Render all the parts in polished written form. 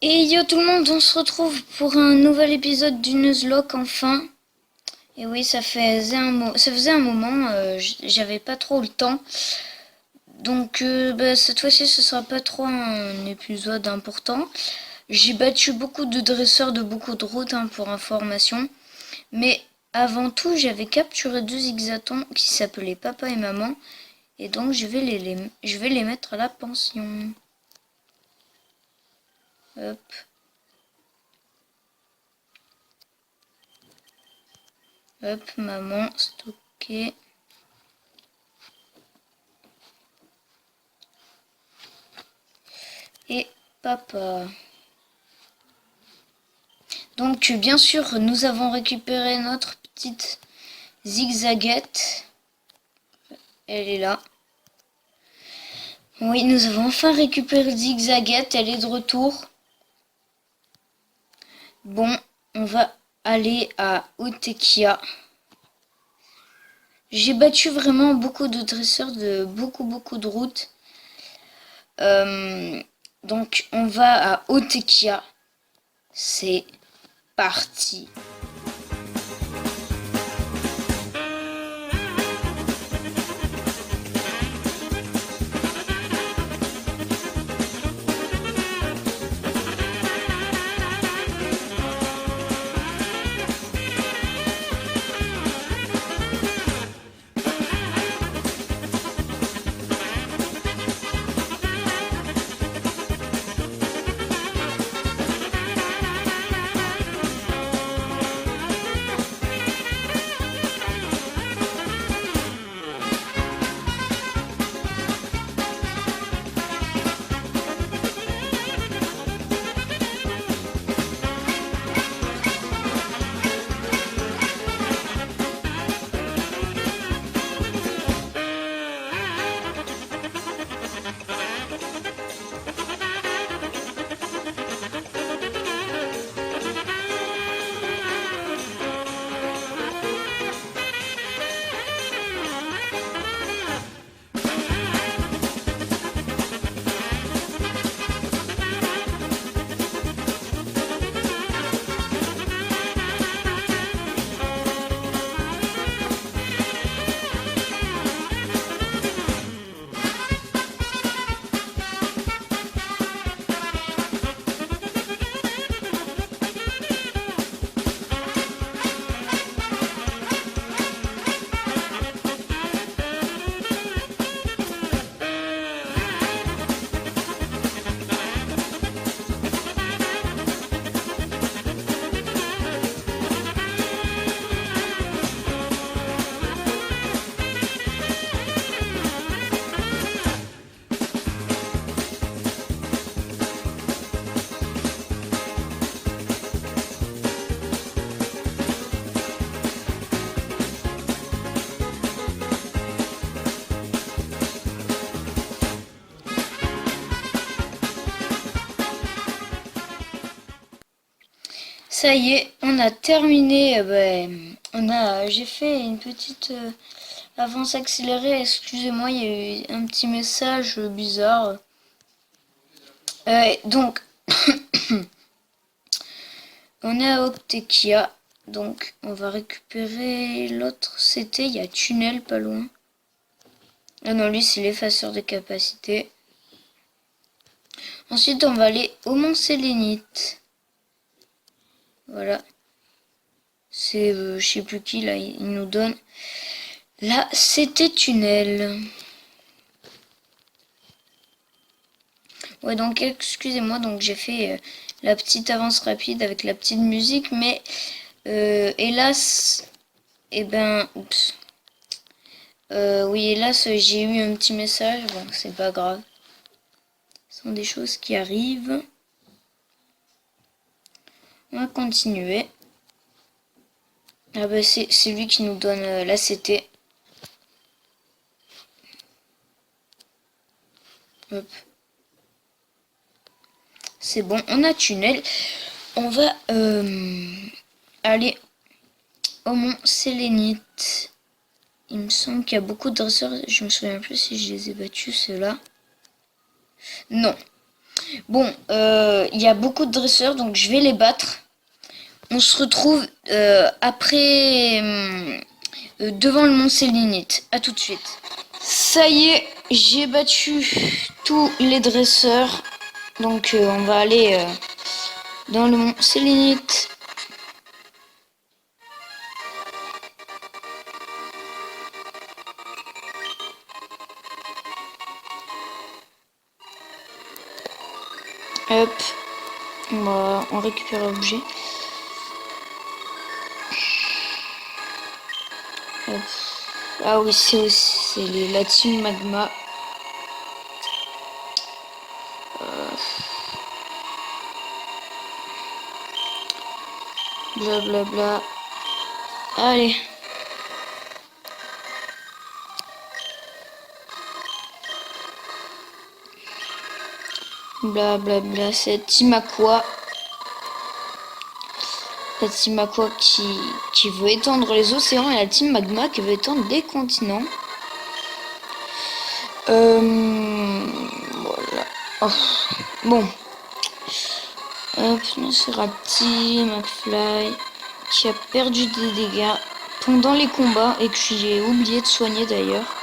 Et yo tout le monde, on se retrouve pour un nouvel épisode du Nuzlocke enfin. Et oui, ça faisait un moment, j'avais pas trop le temps. Donc cette fois-ci, ce sera pas trop un épisode important. J'ai battu beaucoup de dresseurs de beaucoup de routes pour information. Mais avant tout, j'avais capturé deux zigzatons qui s'appelaient Papa et Maman. Et donc je vais les mettre à la pension. Hop. Hop, maman, stocké. Et papa. Donc bien sûr, nous avons récupéré notre petite zigzaguette. Elle est là. Oui, nous avons enfin récupéré zigzaguette, elle est de retour. Bon, on va aller à Utekia. J'ai battu vraiment beaucoup de dresseurs de beaucoup de routes. Donc on va à Utekia. C'est parti. Ça y est, on a terminé. J'ai fait une petite avance accélérée. Excusez-moi, il y a eu un petit message bizarre. Donc, on est à Octekia. Donc, on va récupérer l'autre. C'était, il y a tunnel pas loin. Ah non, lui, c'est l'effaceur de capacité. Ensuite, on va aller au Mont Sélénite. Voilà. C'est, je sais plus qui, là, il nous donne. Là, c'était tunnel. Ouais, donc, excusez-moi, donc j'ai fait la petite avance rapide avec la petite musique, mais hélas, oups. Oui, hélas, j'ai eu un petit message, bon, c'est pas grave. Ce sont des choses qui arrivent. On va continuer. Ah bah c'est lui qui nous donne la CT. Hop. C'est bon, on a tunnel. On va aller au Mont Sélénite. Il me semble qu'il y a beaucoup de dresseurs. Je me souviens plus si je les ai battus ceux-là. Non. Bon, il y a beaucoup de dresseurs, donc je vais les battre. On se retrouve après devant le mont Sélénite. À tout de suite. Ça y est, j'ai battu tous les dresseurs. Donc on va aller dans le mont Sélénite. Hop, on récupère l'objet. Hop. Ah oui, c'est la team magma. Blablabla. Bla bla. Allez. Blablabla. Bla bla. C'est team Aqua. La team Aqua qui veut étendre les océans et la team Magma qui veut étendre des continents. Voilà. Oh. Bon. Hop, Nosferatu, McFly, qui a perdu des dégâts pendant les combats et que j'ai oublié de soigner d'ailleurs.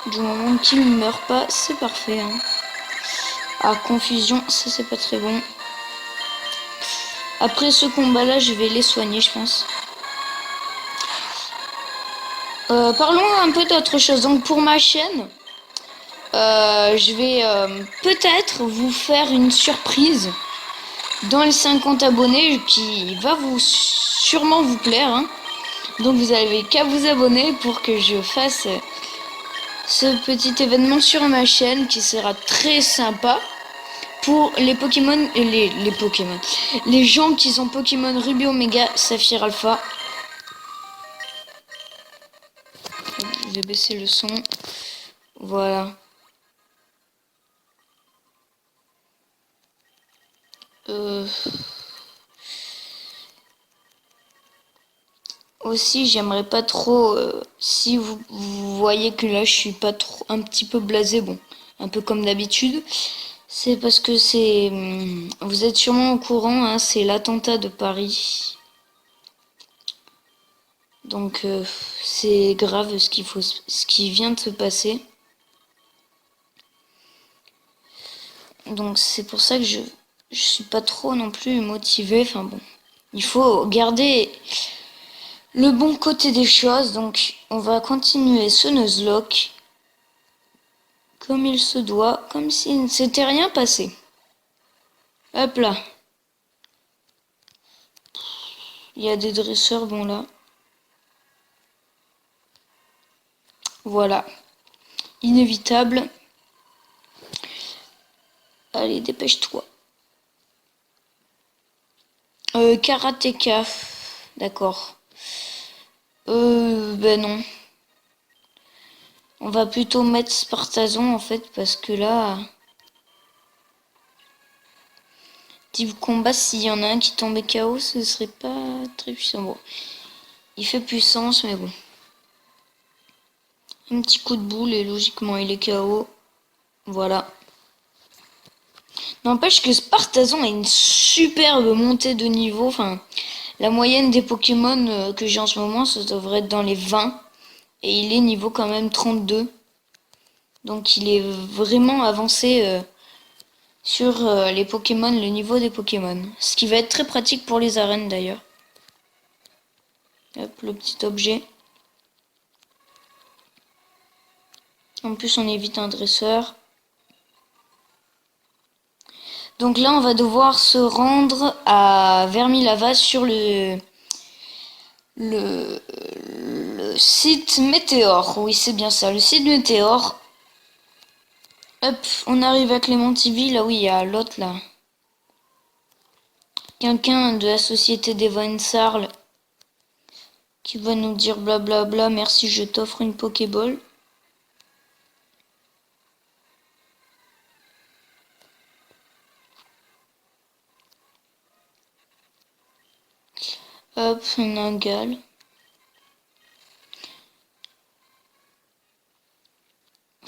Du moment qu'il ne meurt pas, c'est parfait. Hein. Ah, confusion, ça c'est pas très bon. Après ce combat-là, je vais les soigner, je pense. Parlons un peu d'autre chose. Donc pour ma chaîne, je vais peut-être vous faire une surprise dans les 50 abonnés qui va sûrement vous plaire. Hein. Donc vous avez qu'à vous abonner pour que je fasse ce petit événement sur ma chaîne qui sera très sympa. Pour les Pokémon, les Pokémon, les gens qui sont Pokémon Ruby Omega, Saphir Alpha. Je vais baisser le son. Voilà. Aussi, j'aimerais pas trop. Si vous voyez que là, je suis pas trop, un petit peu blasé, bon, un peu comme d'habitude. C'est parce que c'est, vous êtes sûrement au courant, hein, c'est l'attentat de Paris. Donc c'est grave ce qui vient de se passer. Donc c'est pour ça que je suis pas trop non plus motivée. Enfin bon, il faut garder le bon côté des choses. Donc on va continuer ce Nuzlocke comme il se doit, comme s'il ne s'était rien passé. Hop là. Il y a des dresseurs, bon là. Voilà. Inévitable. Allez, dépêche-toi. Karatéka. D'accord. Ben non. On va plutôt mettre Spartazon en fait, parce que là... Type combat, s'il y en a un qui tombait KO, ce serait pas très puissant. Bon. Il fait puissance, mais bon. Un petit coup de boule et logiquement il est KO. Voilà. N'empêche que Spartazon a une superbe montée de niveau. Enfin, la moyenne des Pokémon que j'ai en ce moment, ça devrait être dans les 20. Et il est niveau quand même 32. Donc il est vraiment avancé sur les Pokémon, le niveau des Pokémon. Ce qui va être très pratique pour les arènes d'ailleurs. Hop, le petit objet. En plus, on évite un dresseur. Donc là, on va devoir se rendre à Vermilava sur le site Météor. Oui, c'est bien ça, le site Météor. Hop, on arrive à Clémentiville. Ah oui, il y a l'autre là. Quelqu'un de la société des Van Sarl qui va nous dire blablabla, merci, je t'offre une Pokéball. Hop, on a un gal.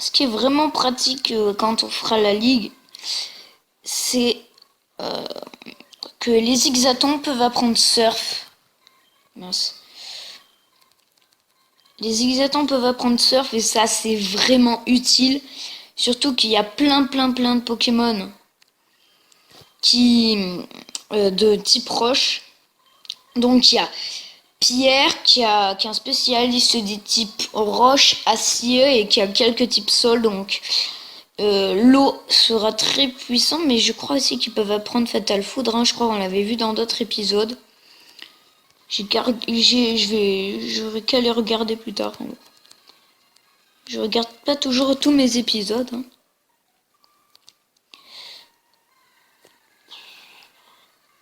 ce qui est vraiment pratique quand on fera la ligue, c'est que les Zigzatons peuvent apprendre surf. Mince. Les Zigzatons peuvent apprendre surf et ça c'est vraiment utile. Surtout qu'il y a plein de Pokémon qui de type roche. Donc il y a Pierre qui est un spécialiste des types roche, acier et qui a quelques types sol. Donc l'eau sera très puissant, mais je crois aussi qu'ils peuvent apprendre Fatal Foudre. Hein. Je crois qu'on l'avait vu dans d'autres épisodes. J'aurais qu'à les regarder plus tard. Je regarde pas toujours tous mes épisodes. Hein.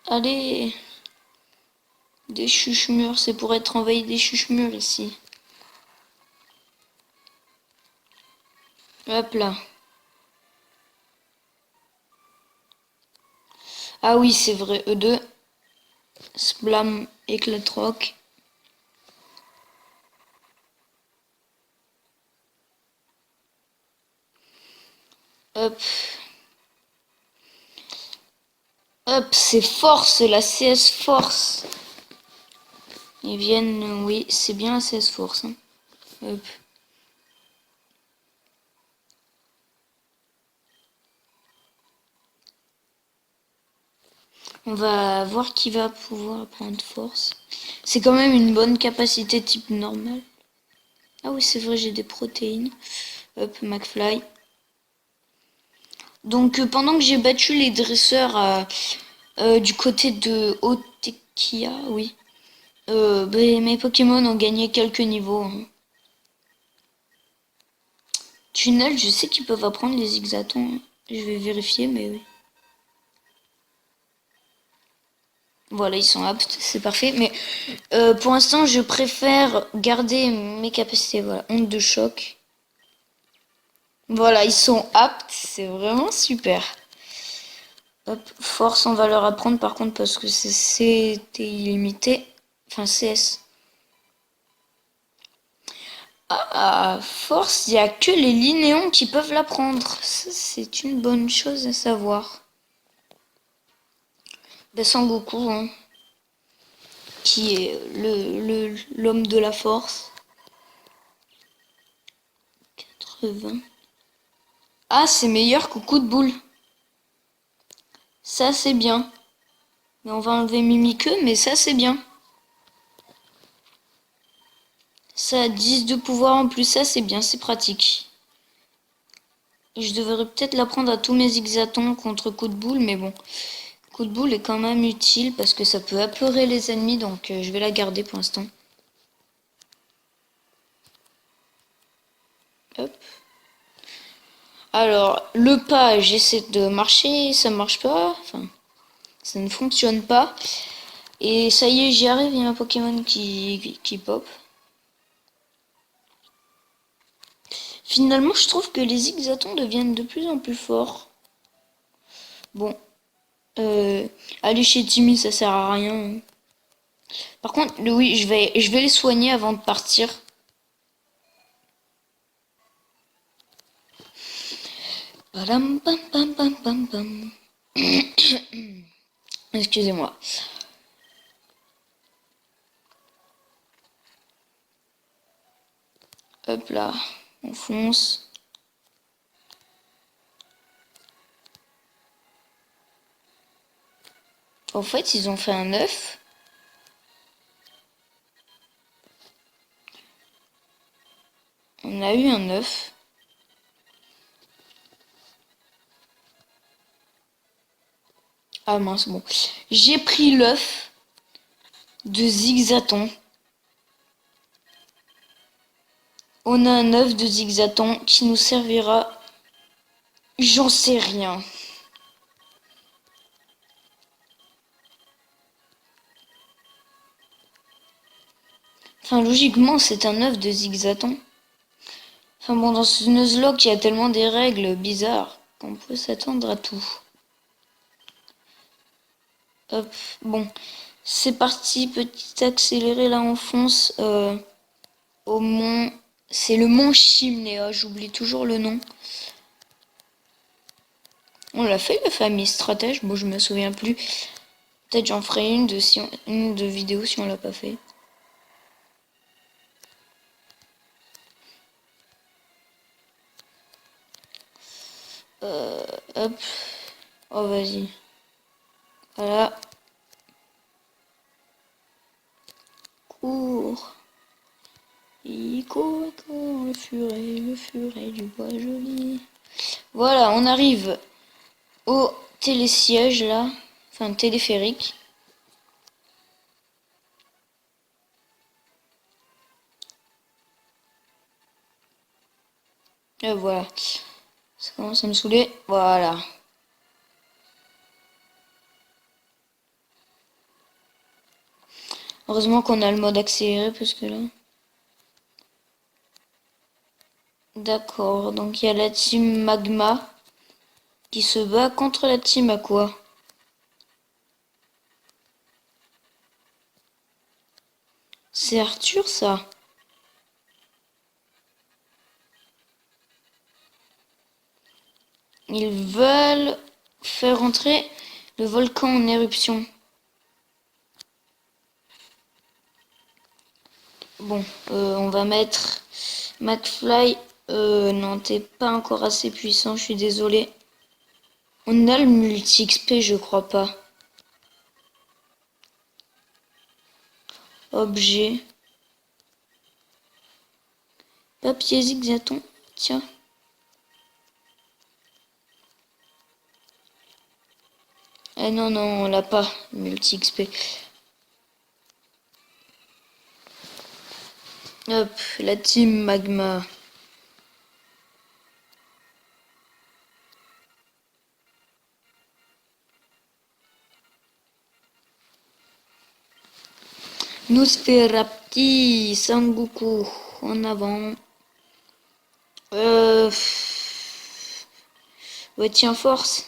Allez, des chuchemures, c'est pour être envahi des chuchemures ici. Hop là. Ah oui, c'est vrai, E2. Splam, éclat rock. Hop. Hop, c'est force, la CS force. Ils viennent, oui, c'est bien la CS force. Hein. Hop. On va voir qui va pouvoir prendre force. C'est quand même une bonne capacité type normal. Ah oui, c'est vrai, j'ai des protéines. Hop, McFly. Donc pendant que j'ai battu les dresseurs du côté de Otekia, oui, mes Pokémon ont gagné quelques niveaux. Hein. Tunnel, je sais qu'ils peuvent apprendre les Zigzatons. Hein. Je vais vérifier, mais oui. Voilà, ils sont aptes, c'est parfait. Mais pour l'instant, je préfère garder mes capacités. Voilà, onde de choc. Voilà, ils sont aptes, c'est vraiment super. Hop, force, on va leur apprendre par contre parce que c'était illimité. Enfin, CS. Ah, force, il n'y a que les linéons qui peuvent l'apprendre. Ça, c'est une bonne chose à savoir. Ben, Sangoku, hein, qui est l'homme de la force. 80. Ah, c'est meilleur que coup de boule. Ça, c'est bien. Mais on va enlever Mimikyu, mais ça, c'est bien. Ça a 10 de pouvoir en plus, ça, c'est bien, c'est pratique. Et je devrais peut-être l'apprendre à tous mes Zigzatons contre coup de boule, mais bon. Coup de boule est quand même utile parce que ça peut apeurer les ennemis, donc je vais la garder pour l'instant. Hop. Alors, le pas, j'essaie de marcher, ça marche pas. Enfin, ça ne fonctionne pas. Et ça y est, j'y arrive, il y a un Pokémon qui pop. Finalement, je trouve que les Zigzatons deviennent de plus en plus forts. Bon, aller chez Timmy, ça sert à rien. Par contre, oui, je vais les soigner avant de partir. Padam, pam, pam, pam, pam, pam. Excusez-moi. Hop là, on fonce. En fait, ils ont fait un œuf. On a eu un œuf. Ah mince, bon. J'ai pris l'œuf de Zigzaton. On a un œuf de Zigzaton qui nous servira. J'en sais rien. Enfin, logiquement, c'est un œuf de Zigzaton. Enfin bon, dans ce Nuzlocke, il y a tellement des règles bizarres qu'on peut s'attendre à tout. Hop, bon. C'est parti, petit accéléré, là on fonce au mont C'est le mont Chimnéa, j'oublie toujours le nom. On l'a fait la famille stratège, bon je me souviens plus. Peut-être j'en ferai une de vidéo si on l'a pas fait. Hop. Oh vas-y. Voilà. Cours. Il court, le furet du bois joli. Voilà, on arrive au télésiège là. Enfin, téléphérique. Et voilà. Ça commence à me saouler. Voilà. Heureusement qu'on a le mode accéléré parce que là... D'accord, donc il y a la team Magma qui se bat contre la team Aqua. C'est Arthur ça? Ils veulent faire entrer le volcan en éruption. Bon, on va mettre McFly. Non, t'es pas encore assez puissant, je suis désolé. On a le multi-XP, je crois pas. Objet. Papier zigzaton. Tiens. Eh non, non, on l'a pas, multi-XP. Hop, la team Magma. Nosferapti, Sangoku, en avant. Ouais, tiens, force.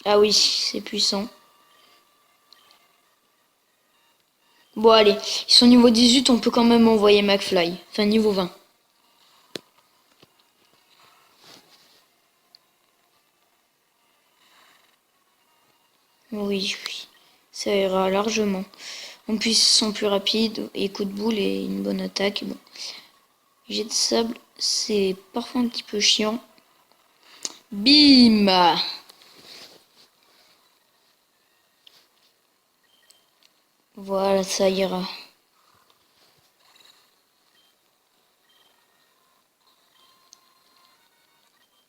Ah oui, c'est puissant. Bon, allez, ils sont niveau 18, on peut quand même envoyer McFly. Enfin, niveau 20. Oui, oui, ça ira largement. En plus, ils sont plus rapides, et coup de boule et une bonne attaque. Bon. Jet de sable, c'est parfois un petit peu chiant. Bim! Voilà, ça ira.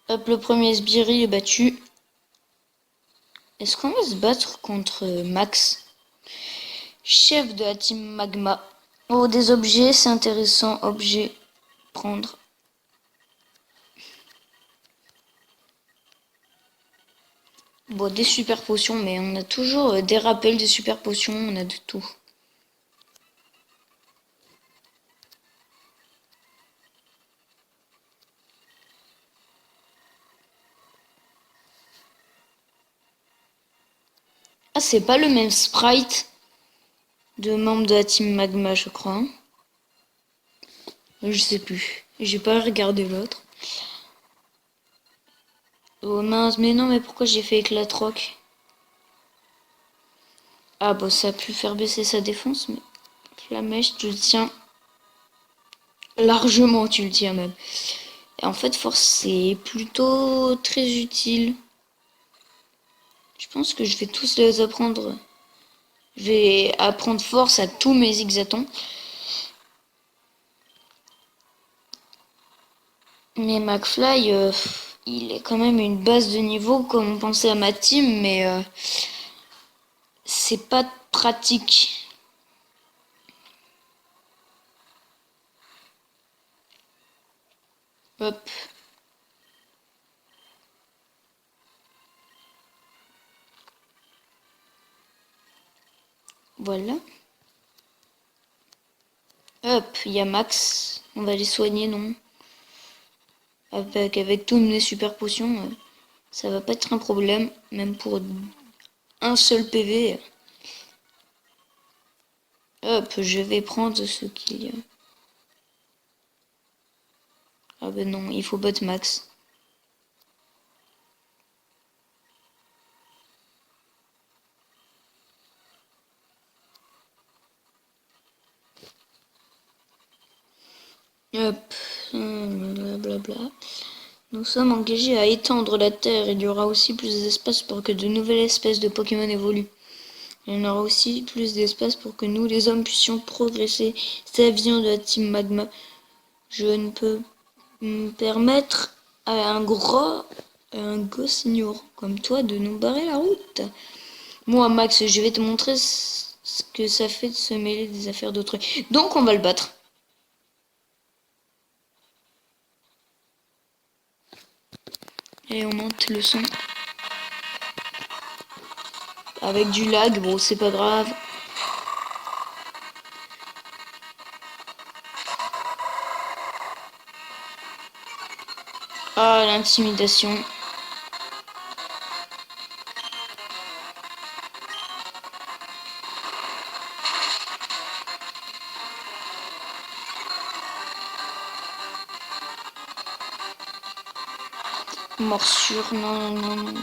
Hop, le premier sbirri est battu. Est-ce qu'on va se battre contre Max, chef de la team Magma? Oh, des objets, c'est intéressant. Objet, prendre. Bon, des super potions, mais on a toujours des rappels, des super potions, on a de tout. Ah, c'est pas le même sprite de membre de la team Magma, je crois. Hein. Je sais plus. J'ai pas regardé l'autre. Oh mince, mais non, mais pourquoi j'ai fait éclat roc? Ah bon, ça a pu faire baisser sa défense, mais la mèche, tu le tiens. Largement, tu le tiens même. Et en fait, force, c'est plutôt très utile. Je pense que je vais tous les apprendre. Je vais apprendre force à tous mes zigzatons. Mais McFly, il est quand même une base de niveau comme on pensait à ma team, mais c'est pas pratique. Hop. Voilà. Hop, il y a Max. On va les soigner, non? Avec toutes mes super potions, ça va pas être un problème, même pour un seul PV. Hop, je vais prendre ce qu'il y a. Ah ben non, il faut bot max. Hop, blablabla. Nous sommes engagés à étendre la Terre. Il y aura aussi plus d'espace pour que de nouvelles espèces de Pokémon évoluent. Il y en aura aussi plus d'espace pour que nous, les hommes, puissions progresser. C'est la vision de la Team Magma. Je ne peux me permettre à un gosse ignorant comme toi de nous barrer la route. Moi, Max, je vais te montrer ce que ça fait de se mêler des affaires d'autrui. Donc, on va le battre. Et on monte le son. Avec du lag, bon, c'est pas grave. Ah, l'intimidation. Morsure, non, non, non.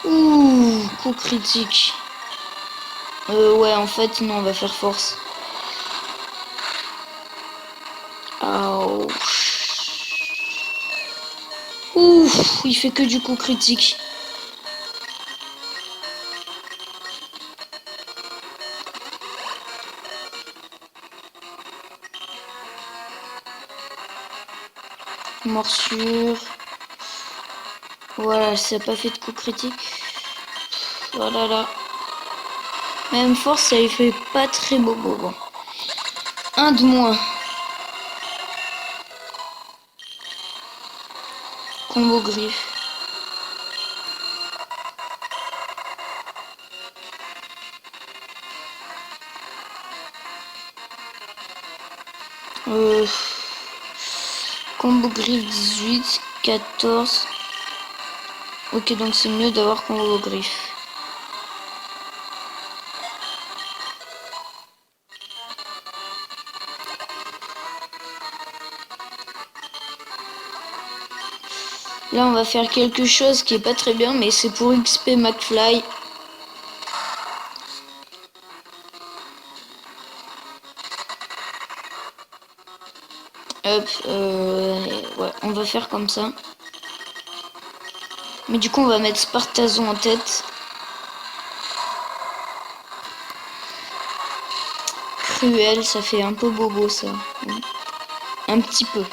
Ouh, coup critique. Ouais, en fait, non, on va faire force. Ouh. Ouf, il fait que du coup critique. Morsure. Voilà, ça n'a pas fait de coup critique. Voilà là. Même force, ça lui fait pas très beau. Bon. Un de moins. Combo griffe. Combo griffe 18, 14. Ok, donc c'est mieux d'avoir combo griffe. Là, on va faire quelque chose qui est pas très bien, mais c'est pour XP McFly. Hop, ouais, on va faire comme ça. Mais du coup, on va mettre Spartazon en tête. Cruel, ça fait un peu bobo, ça. Un petit peu.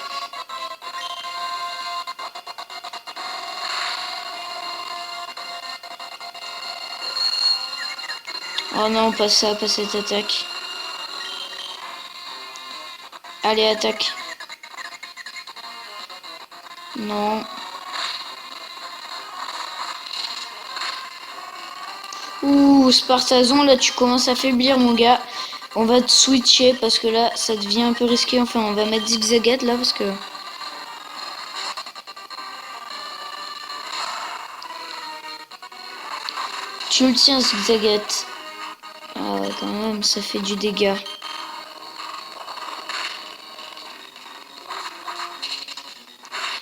Oh non, pas ça, pas cette attaque. Allez, attaque. Non. Ouh, Spartazon, là tu commences à faiblir mon gars. On va te switcher parce que là ça devient un peu risqué. Enfin, on va mettre Zigzagat là parce que... Tu le tiens Zigzagat. Ah ouais, quand même, ça fait du dégât.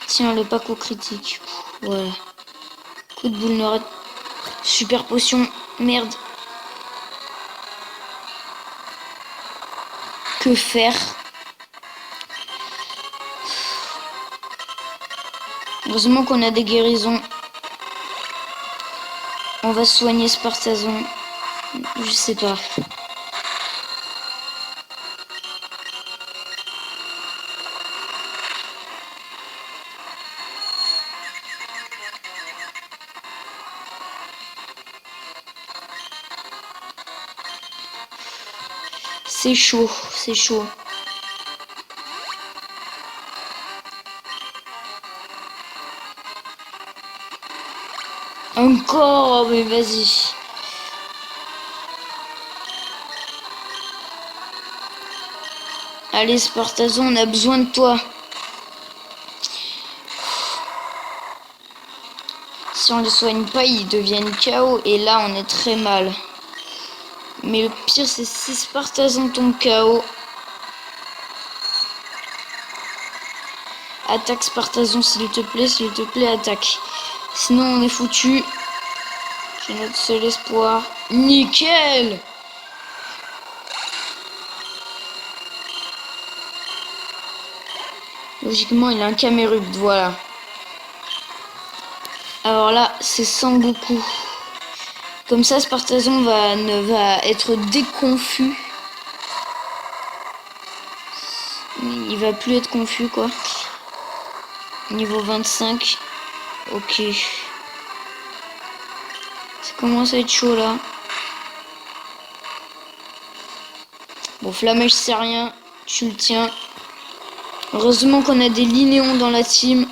Tiens, le pack au critique. Voilà. Coup de boule noire. Super potion. Merde. Que faire? Heureusement qu'on a des guérisons. On va soigner Spartazon. Je sais pas. C'est chaud, c'est chaud. Encore, mais vas-y. Allez, Spartazon, on a besoin de toi. Si on le soigne pas, ils deviennent KO. Et là, on est très mal. Mais le pire, c'est si Spartazan tombe KO. Attaque Spartazon, s'il te plaît, attaque. Sinon, on est foutu. C'est notre seul espoir. Nickel! Logiquement, il a un Camerupt, voilà. Alors là, c'est Sangoku. Comme ça, Spartazon va être déconfus. Il va plus être confus, quoi. Niveau 25. Ok. Ça commence à être chaud, là. Bon, Flamèche, c'est rien. Tu le tiens. Heureusement qu'on a des Linéons dans la team.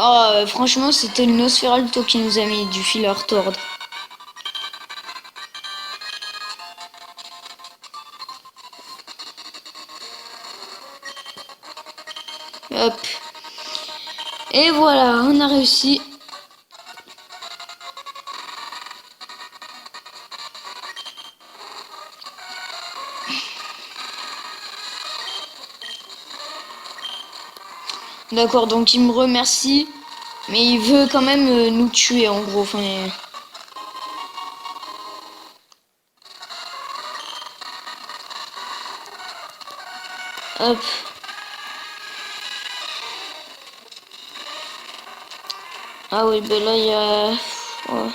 Oh, franchement, c'était le Nosferalto qui nous a mis du fil à retordre. Hop. Et voilà, on a réussi. D'accord, donc il me remercie. Mais il veut quand même nous tuer, en gros. Enfin, hop. Ah oui, ben là, il y a... Ouais.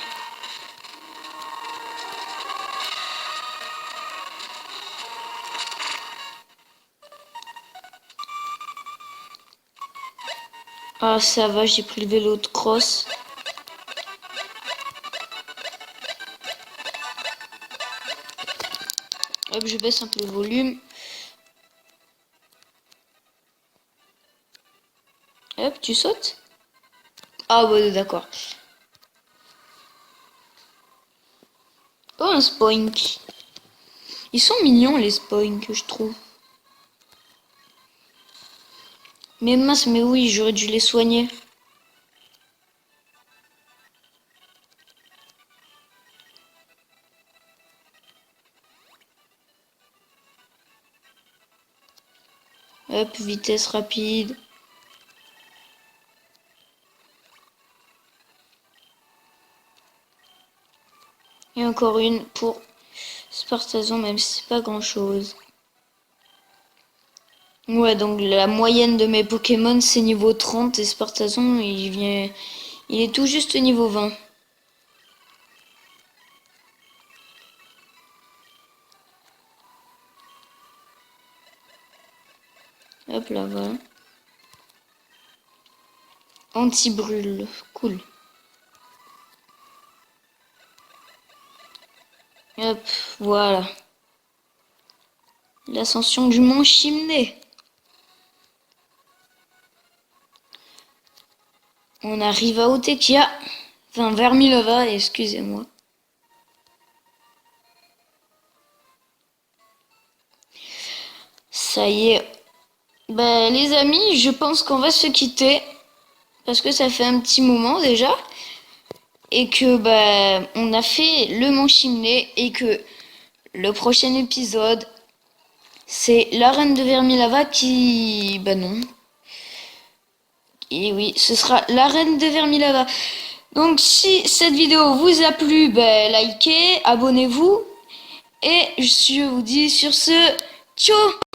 Ah, ça va, j'ai pris le vélo de cross. Hop, je baisse un peu le volume. Hop, tu sautes? Ah ouais, d'accord. Oh, un Spoink. Ils sont mignons, les Spoink, je trouve. Mais mince, mais oui, j'aurais dû les soigner. Hop, vitesse rapide. Et encore une pour Spartazon, même si c'est pas grand chose. Ouais, donc la moyenne de mes Pokémon c'est niveau 30 et Spartazon il est tout juste niveau 20. Hop là, voilà. Anti-brûle, cool. Hop, voilà. L'ascension du mont Chimney. On arrive à Otekia. Enfin, Vermilova, excusez-moi. Ça y est. Bah, les amis, je pense qu'on va se quitter. Parce que ça fait un petit moment déjà. Et que, bah, on a fait le mont Chimney. Et que le prochain épisode, c'est la reine de Vermilava qui... Bah non. Et oui, ce sera la reine de Vermilava. Donc si cette vidéo vous a plu, bah, likez, abonnez-vous. Et je vous dis sur ce, ciao!